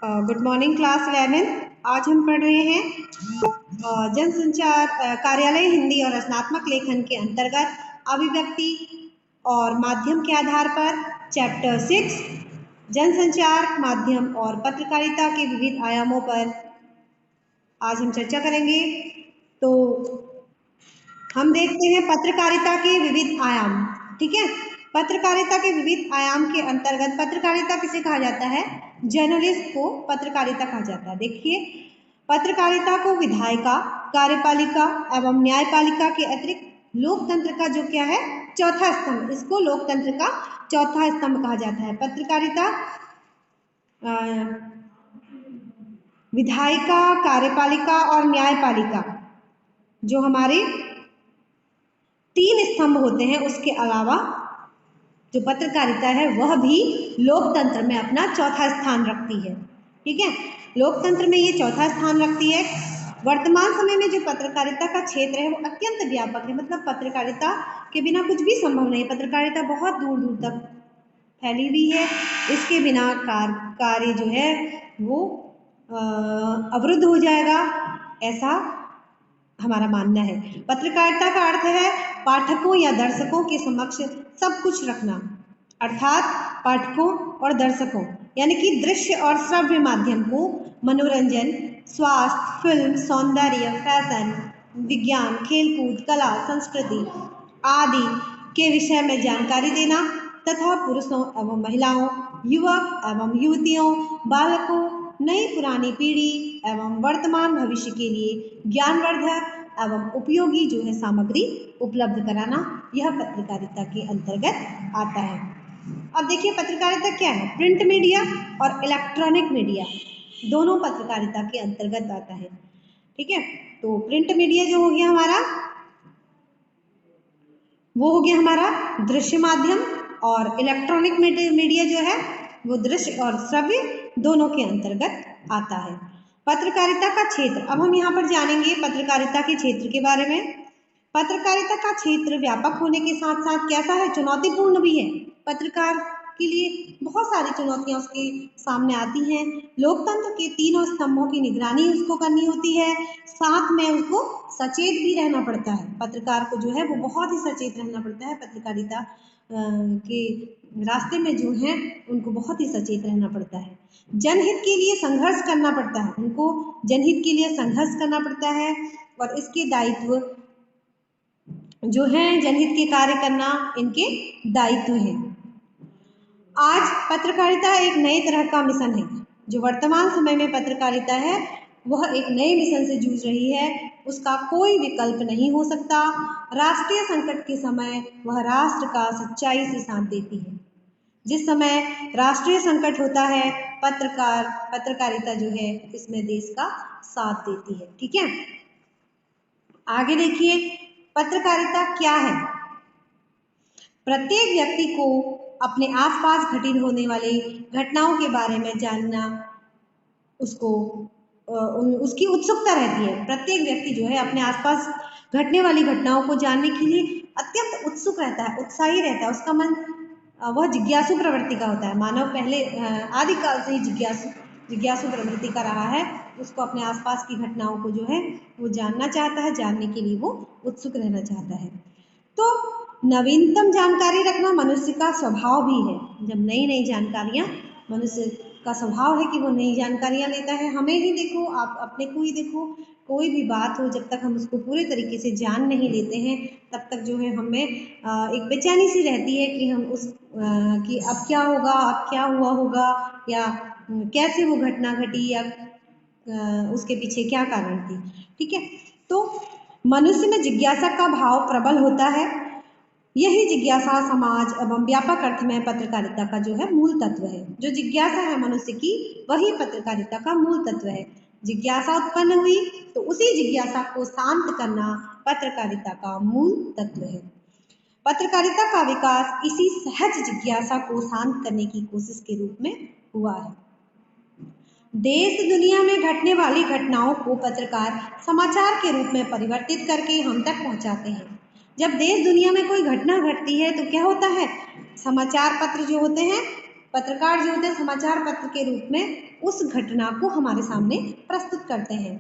Good morning class 11। आज हम पढ़ रहे हैं जनसंचार कार्यालय हिंदी और रचनात्मक लेखन के अंतर्गत अभिव्यक्ति और माध्यम के आधार पर चैप्टर 6 जनसंचार माध्यम और पत्रकारिता के विविध आयामों पर आज हम चर्चा करेंगे। तो हम देखते हैं पत्रकारिता के विविध आयाम। ठीक है, पत्रकारिता के विविध आयाम के अंतर्गत पत्रकारिता किसे कहा जाता है? जर्नलिस्ट को पत्रकारिता कहा जाता है। देखिए, पत्रकारिता को विधायिका, कार्यपालिका एवं न्यायपालिका के अतिरिक्त लोकतंत्र का जो क्या है, चौथा स्तंभ, इसको लोकतंत्र का चौथा स्तंभ कहा जाता है। पत्रकारिता विधायिका, कार्यपालिका और न्यायपालिका जो हमारे 3 स्तंभ होते हैं, उसके अलावा जो पत्रकारिता है वह भी लोकतंत्र में अपना चौथा स्थान रखती है। ठीक है, लोकतंत्र में ये चौथा स्थान रखती है। वर्तमान समय में जो पत्रकारिता का क्षेत्र है वो अत्यंत व्यापक है, मतलब पत्रकारिता के बिना कुछ भी संभव नहीं। पत्रकारिता बहुत दूर दूर तक फैली हुई है। इसके बिना कार्य जो है वो अवरुद्ध हो जाएगा, ऐसा हमारा मानना है। पत्रकारिता का अर्थ है पाठकों या दर्शकों के समक्ष सब कुछ रखना, अर्थात पाठकों और दर्शकों यानी कि दृश्य और श्रव्य माध्यम को मनोरंजन, स्वास्थ्य, फिल्म, सौंदर्य, फैशन, विज्ञान, खेलकूद, कला, संस्कृति आदि के विषय में जानकारी देना तथा पुरुषों एवं महिलाओं, युवक एवं युवतियों, बालकों, नई पुरानी पीढ़ी एवं वर्तमान भविष्य के लिए ज्ञानवर्धक एवं उपयोगी जो है सामग्री उपलब्ध कराना, यह पत्रकारिता के अंतर्गत आता है। अब देखिए, पत्रकारिता क्या है? प्रिंट मीडिया और इलेक्ट्रॉनिक मीडिया दोनों पत्रकारिता के अंतर्गत आता है। ठीक है, तो प्रिंट मीडिया जो हो गया हमारा, वो हो गया हमारा दृश्य माध्यम, और इलेक्ट्रॉनिक मीडिया जो है वो दृश्य और श्रव्य दोनों के अंतर्गत आता है। पत्रकारिता का क्षेत्र, अब हम यहाँ पर जानेंगे पत्रकारिता के क्षेत्र के बारे में। पत्रकारिता का क्षेत्र व्यापक होने के साथ साथ कैसा है? चुनौतीपूर्ण भी है। पत्रकार के लिए बहुत सारी चुनौतियां उसके सामने आती हैं। लोकतंत्र के तीनों स्तंभों की निगरानी उसको करनी होती है, साथ में उसको सचेत भी रहना पड़ता है। पत्रकार को जो है वो बहुत ही सचेत रहना पड़ता है। पत्रकारिता के रास्ते में जो हैं उनको बहुत ही सचेत रहना पड़ता है। जनहित के लिए संघर्ष करना पड़ता है, उनको जनहित के लिए संघर्ष करना पड़ता है, और इसके दायित्व जो है जनहित के कार्य करना इनके दायित्व हैं। आज पत्रकारिता एक नए तरह का मिशन है। जो वर्तमान समय में पत्रकारिता है वह एक नए मिशन से जूझ रही है, उसका कोई विकल्प नहीं हो सकता। राष्ट्रीय संकट के समय वह राष्ट्र का सच्चाई से साथ देती है। जिस समय राष्ट्रीय संकट होता है, पत्रकारिता जो है इसमें देश का साथ देती है। ठीक है, आगे देखिए, पत्रकारिता क्या है? प्रत्येक व्यक्ति को अपने आसपास घटित होने वाली घटनाओं के बारे में जानना उसको उसकी उत्सुकता रहती है। प्रत्येक व्यक्ति जो है अपने आसपास घटने वाली घटनाओं को जानने के लिए अत्यंत उत्सुक रहता है, उत्साही रहता है। उसका मन वह जिज्ञासु प्रवृत्ति का होता है। मानव पहले आदिकाल से ही जिज्ञासु प्रवृत्ति का रहा है। उसको अपने आसपास की घटनाओं को जो है वो जानना चाहता है, जानने के लिए वो उत्सुक रहना चाहता है। तो नवीनतम जानकारी रखना मनुष्य का स्वभाव भी है। जब नई नई जानकारियां, मनुष्य का स्वभाव है कि वो नई जानकारियां लेता है। हमें ही देखो, आप अपने को ही देखो, कोई भी बात हो, जब तक हम उसको पूरे तरीके से जान नहीं लेते हैं तब तक जो है हमें एक बेचैनी सी रहती है कि हम कि अब क्या होगा, अब क्या हुआ होगा, या कैसे वो घटना घटी, या उसके पीछे क्या कारण थी। ठीक है, तो मनुष्य में जिज्ञासा का भाव प्रबल होता है। यही जिज्ञासा समाज एवं व्यापक अर्थ में पत्रकारिता का जो है मूल तत्व है। जो जिज्ञासा है मनुष्य की, वही पत्रकारिता का मूल तत्व है। जिज्ञासा उत्पन्न हुई तो उसी जिज्ञासा को शांत करना पत्रकारिता का मूल तत्व है। पत्रकारिता का विकास इसी सहज जिज्ञासा को शांत करने की कोशिश के रूप में हुआ है। देश दुनिया में घटने वाली घटनाओं को पत्रकार समाचार के रूप में परिवर्तित करके हम तक पहुंचाते हैं। जब देश दुनिया में कोई घटना घटती है तो क्या होता है? समाचार पत्र जो होते हैं पत्रकार जो होते हैं समाचार पत्र के रूप में उस घटना को हमारे सामने प्रस्तुत करते हैं।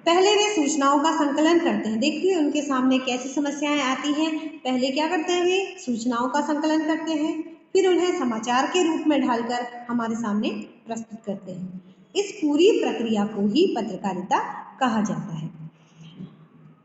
पहले वे सूचनाओं का संकलन करते हैं। देखिए उनके सामने कैसी समस्याएं आती हैं। पहले क्या करते हैं, वे सूचनाओं का संकलन करते हैं, फिर उन्हें समाचार के रूप में ढालकर हमारे सामने प्रस्तुत करते हैं। इस पूरी प्रक्रिया को ही पत्रकारिता कहा जाता है।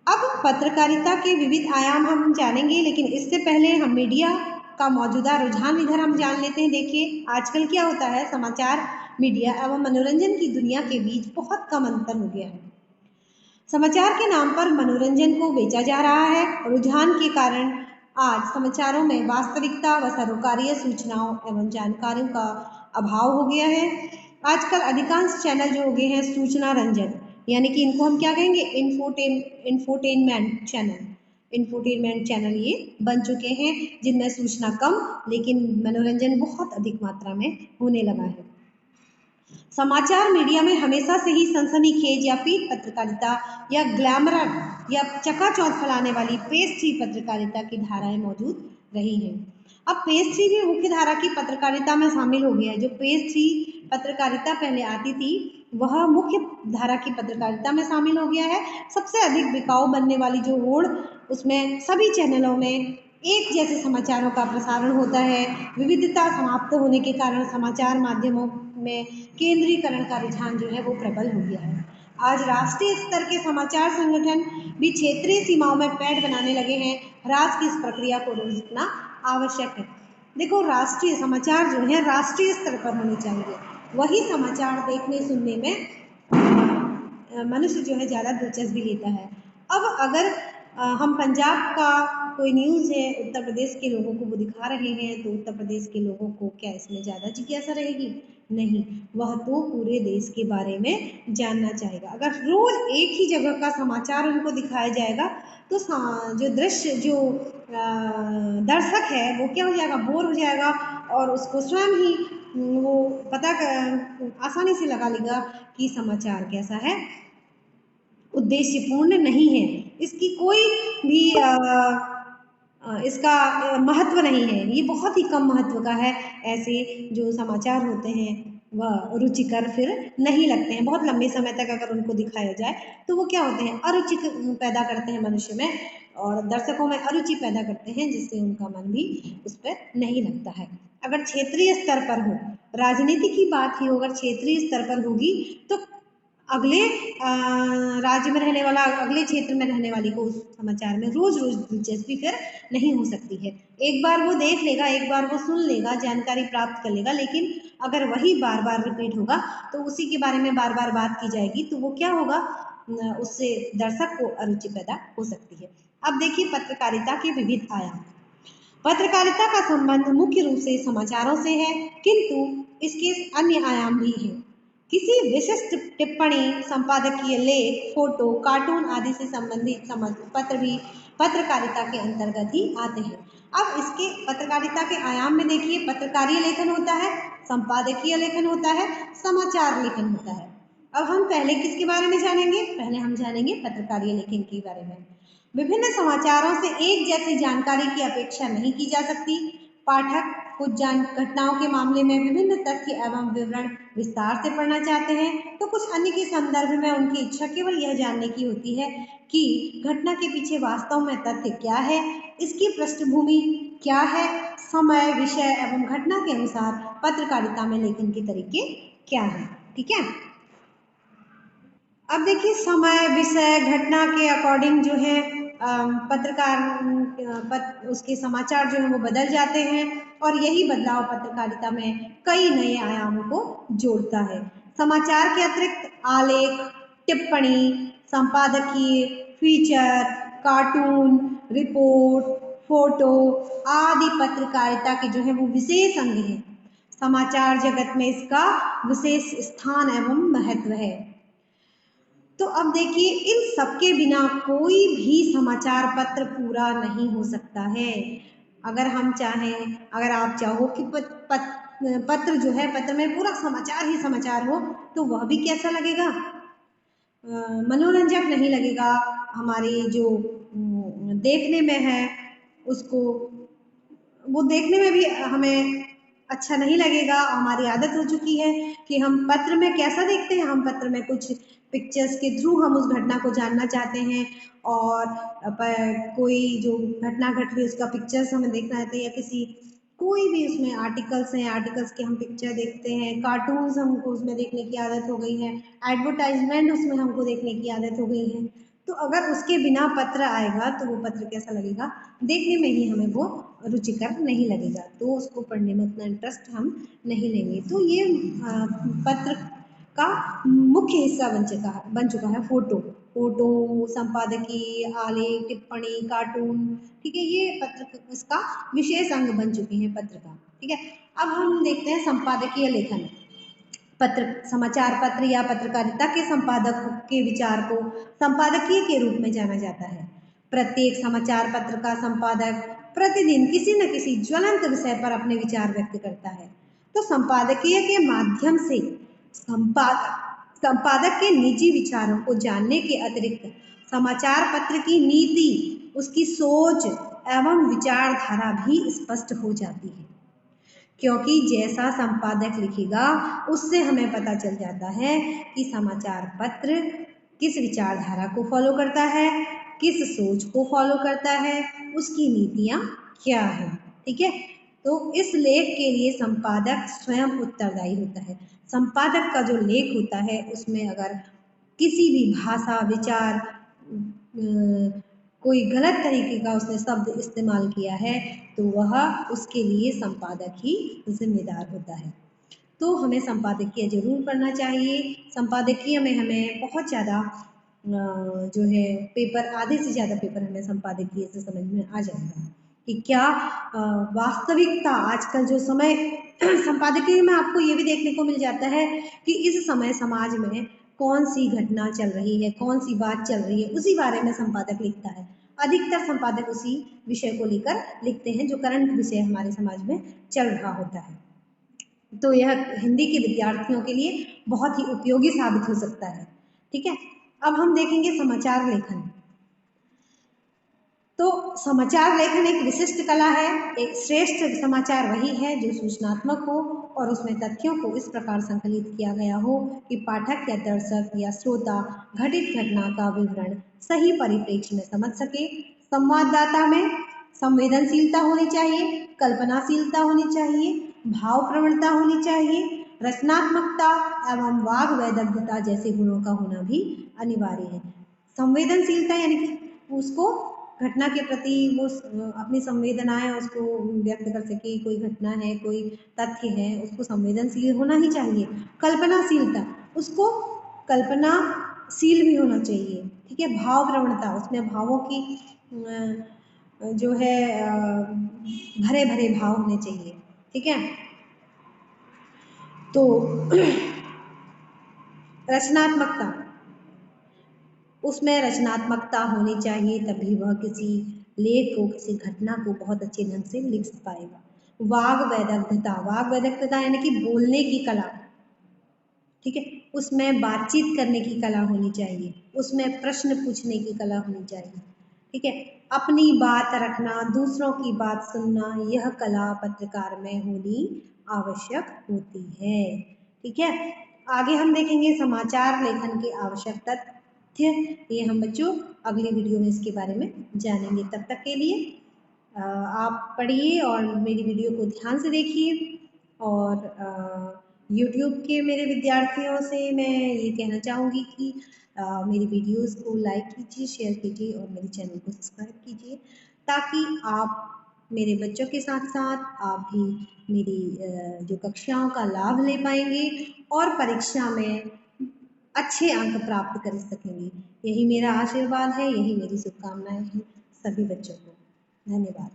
अब पत्रकारिता के विविध आयाम हम जानेंगे, लेकिन इससे पहले हम मीडिया का मौजूदा रुझान इधर हम जान लेते हैं। देखिए आजकल क्या होता है, समाचार मीडिया एवं मनोरंजन की दुनिया के बीच बहुत कम अंतर हो गया है। समाचार के नाम पर मनोरंजन को बेचा जा रहा है। रुझान के कारण आज समाचारों में वास्तविकता व सरोकारीय सूचनाओं एवं जानकारियों का अभाव हो गया है। आजकल अधिकांश चैनल जो हो गए हैं सूचना रंजन, यानी कि इनको हम क्या कहेंगे, इंफोटेनमेंट चैनल ये बन चुके हैं, जिनमें सूचना कम लेकिन मनोरंजन बहुत अधिक मात्रा में होने लगा है। समाचार मीडिया में हमेशा से ही सनसनीखेज या पीठ पत्रकारिता या ग्लैमर या चकाचौंध फैलाने वाली पेज थ्री पत्रकारिता की धाराएं मौजूद रही हैं। अब पेज थ्री भी मुख्य धारा की पत्रकारिता में शामिल हो गया है। जो पेज थ्री पत्रकारिता पहले आती थी वह मुख्य धारा की पत्रकारिता में शामिल हो गया है। सबसे अधिक बिकाऊ बनने वाली जो होड़, उसमें सभी चैनलों में एक जैसे समाचारों का प्रसारण होता है। विविधता समाप्त होने के कारण समाचार माध्यमों में केंद्रीकरण का रुझान जो है वो प्रबल हो गया है। आज राष्ट्रीय स्तर के समाचार संगठन भी क्षेत्रीय सीमाओं में पैठ बनाने लगे हैं। राज्य की इस प्रक्रिया को रोकना आवश्यक है। देखो राष्ट्रीय समाचार जो है राष्ट्रीय स्तर पर होने चाहिए, वही समाचार देखने सुनने में मनुष्य जो है ज़्यादा दिलचस्पी लेता है। अब अगर हम पंजाब का कोई न्यूज़ है, उत्तर प्रदेश के लोगों को वो दिखा रहे हैं, तो उत्तर प्रदेश के लोगों को क्या इसमें ज़्यादा जिज्ञासा रहेगी? नहीं, वह तो पूरे देश के बारे में जानना चाहेगा। अगर रोज एक ही जगह का समाचार उनको दिखाया जाएगा तो जो दृश्य जो दर्शक है वो क्या हो जाएगा, बोर हो जाएगा और उसको स्वयं ही वो पता आसानी से लगा लेगा कि समाचार कैसा है, उद्देश्यपूर्ण नहीं है, इसकी कोई भी इसका महत्व नहीं है, ये बहुत ही कम महत्व का है। ऐसे जो समाचार होते हैं वह रुचिकर फिर नहीं लगते हैं। बहुत लंबे समय तक अगर उनको दिखाया जाए तो वो क्या होते हैं, अरुचि पैदा करते हैं मनुष्य में और दर्शकों में अरुचि पैदा करते हैं, जिससे उनका मन भी उस पर नहीं लगता है। अगर क्षेत्रीय स्तर पर हो, राजनीति की बात ही हो, अगर क्षेत्रीय स्तर पर होगी तो अगले राज्य में रहने वाला, अगले क्षेत्र में रहने वाली को उस समाचार में रोज रोज दिलचस्पी फिर नहीं हो सकती है। एक बार वो देख लेगा, एक बार वो सुन लेगा, जानकारी प्राप्त कर लेगा, लेकिन अगर वही बार बार रिपीट होगा तो उसी के बारे में बार बार बात की जाएगी तो वो क्या होगा, उससे दर्शक को अरुचि पैदा हो सकती है। अब देखिए पत्रकारिता के विविध आयाम। पत्रकारिता का संबंध मुख्य रूप से समाचारों से है, किंतु इसके अन्य आयाम भी हैं। किसी विशिष्ट टिप्पणी, संपादकीय लेख, फोटो, कार्टून आदि से संबंधित पत्र भी पत्रकारिता के अंतर्गत ही आते हैं। अब इसके पत्रकारिता के आयाम में देखिए, पत्रकारीय लेखन होता है, संपादकीय लेखन होता है, समाचार लेखन होता है। अब हम पहले किसके बारे में जानेंगे? पहले हम जानेंगे पत्रकारीय लेखन के बारे में। विभिन्न समाचारों से एक जैसी जानकारी की अपेक्षा नहीं की जा सकती। पाठक कुछ घटनाओं के मामले में विभिन्न तथ्य एवं विवरण विस्तार से पढ़ना चाहते हैं, तो कुछ अन्य के संदर्भ में उनकी इच्छा केवल यह जानने की होती है कि घटना के पीछे वास्तव में तथ्य क्या है, इसकी पृष्ठभूमि क्या है, समय, विषय एवं घटना के अनुसार पत्रकारिता में लेखन के तरीके क्या है। ठीक है, अब देखिए समय, विषय, घटना के अकॉर्डिंग जो है उसके समाचार जो है वो बदल जाते हैं और यही बदलाव पत्रकारिता में कई नए आयामों को जोड़ता है। समाचार के अतिरिक्त आलेख, टिप्पणी, संपादकीय, फीचर, कार्टून, रिपोर्ट, फोटो आदि पत्रकारिता के जो है वो विशेष अंग हैं। समाचार जगत में इसका विशेष स्थान एवं महत्व है। तो अब देखिए, इन सबके बिना कोई भी समाचार पत्र पूरा नहीं हो सकता है। अगर हम चाहें, अगर आप चाहो कि पत्र जो है, पत्र में पूरा समाचार ही समाचार हो, तो वह भी कैसा लगेगा, मनोरंजक नहीं लगेगा। हमारे जो देखने में है उसको, वो देखने में भी हमें अच्छा नहीं लगेगा। हमारी आदत हो चुकी है कि हम पत्र में कैसा देखते हैं, हम पत्र में कुछ पिक्चर्स के थ्रू हम उस घटना को जानना चाहते हैं, और कोई जो घटना घट रही है उसका पिक्चर्स हमें देखना रहता है, या किसी कोई भी उसमें आर्टिकल्स हैं, आर्टिकल्स के हम पिक्चर देखते हैं, कार्टून्स हमको उसमें देखने की आदत हो गई है, एडवर्टाइजमेंट उसमें हमको देखने की आदत हो गई है। तो अगर उसके बिना पत्र आएगा तो वो पत्र कैसा लगेगा, देखने में ही हमें वो रुचिकर नहीं लगेगा, तो उसको पढ़ने में उतना इंटरेस्ट हम नहीं लेंगे। तो ये पत्र का मुख्य हिस्सा बन चुका है फोटो। फोटो, संपादकीय, आलेख, टिप्पणी, कार्टून, ठीक है, ये पत्र इसका विशेष अंग बन चुके हैं पत्र का। ठीक है, अब हम देखते हैं संपादकीय लेखन। पत्र, समाचार पत्र या पत्रकारिता के संपादक के विचार को संपादकीय के रूप में जाना जाता है। प्रत्येक समाचार पत्र का संपादक प्रतिदिन किसी न किसी ज्वलंत विषय पर अपने विचार व्यक्त करता है। तो संपादकीय के माध्यम से संपादक के निजी विचारों को जानने के अतिरिक्त समाचार पत्र की नीति, उसकी सोच एवं विचारधारा भी स्पष्ट हो जाती है, क्योंकि जैसा संपादक लिखेगा उससे हमें पता चल जाता है कि समाचार पत्र किस विचारधारा को फॉलो करता है, किस सोच को फॉलो करता है, उसकी नीतियाँ क्या है। ठीक है, तो इस लेख के लिए संपादक स्वयं उत्तरदायी होता है। संपादक का जो लेख होता है उसमें अगर किसी भी भाषा, विचार, कोई गलत तरीके का उसने शब्द इस्तेमाल किया है तो वह उसके लिए संपादक ही जिम्मेदार होता है। तो हमें संपादकीय जरूर पढ़ना चाहिए। संपादकीय में हमें बहुत ज़्यादा जो है पेपर, आधे से ज़्यादा पेपर हमें संपादकीय से समझ में आ जाएगा कि क्या वास्तविकता आजकल जो समय संपादकीय में आपको ये भी देखने को मिल जाता है कि इस समय समाज में कौन सी घटना चल रही है, कौन सी बात चल रही है, उसी बारे में संपादक लिखता है। अधिकतर संपादक उसी विषय को लेकर लिखते हैं जो करंट विषय हमारे समाज में चल रहा होता है। तो यह हिंदी के विद्यार्थियों के लिए बहुत ही उपयोगी साबित हो सकता है। ठीक है, अब हम देखेंगे समाचार लेखन। तो समाचार लेखन एक विशिष्ट कला है। एक श्रेष्ठ समाचार वही है जो सूचनात्मक हो और उसमें तथ्यों को इस प्रकार संकलित किया गया हो कि पाठक या दर्शक या श्रोता घटित घटना का विवरण सही परिप्रेक्ष्य में समझ सके। संवाददाता में संवेदनशीलता होनी चाहिए, कल्पनाशीलता होनी चाहिए, भाव प्रवणता होनी चाहिए, रचनात्मकता एवं वाग वैदग्ध्यता जैसे गुणों का होना भी अनिवार्य है। संवेदनशीलता यानी कि उसको घटना के प्रति वो अपनी संवेदनाएं उसको व्यक्त कर सके, कोई घटना है, कोई तथ्य है, उसको संवेदनशील होना ही चाहिए। कल्पनाशीलता, उसको कल्पनाशील भी होना चाहिए। ठीक है, भाव प्रवणता, उसमें भावों की जो है भरे भरे भाव होने चाहिए। ठीक है, तो रचनात्मकता, उसमें रचनात्मकता होनी चाहिए, तभी वह किसी लेख को, किसी घटना को बहुत अच्छे ढंग से लिख पाएगा। वाग वैदग्ध्यता, वाग वैदग्ध्यता यानी कि बोलने की कला। ठीक है, उसमें बातचीत करने की कला होनी चाहिए, उसमें प्रश्न पूछने की कला होनी चाहिए। ठीक है, अपनी बात रखना, दूसरों की बात सुनना, यह कला पत्रकार में होनी आवश्यक होती है। ठीक है, आगे हम देखेंगे समाचार लेखन के आवश्यक तथ्य। ये हम बच्चों अगली वीडियो में इसके बारे में जानेंगे। तब तक के लिए आप पढ़िए और मेरी वीडियो को ध्यान से देखिए। और यूट्यूब के मेरे विद्यार्थियों से मैं ये कहना चाहूँगी कि मेरी वीडियोस को लाइक कीजिए, शेयर कीजिए और मेरे चैनल को सब्सक्राइब कीजिए, ताकि आप मेरे बच्चों के साथ साथ आप भी मेरी जो कक्षाओं का लाभ ले पाएंगे और परीक्षा में अच्छे अंक प्राप्त कर सकेंगे। यही मेरा आशीर्वाद है, यही मेरी शुभकामनाएं हैं सभी बच्चों को। धन्यवाद।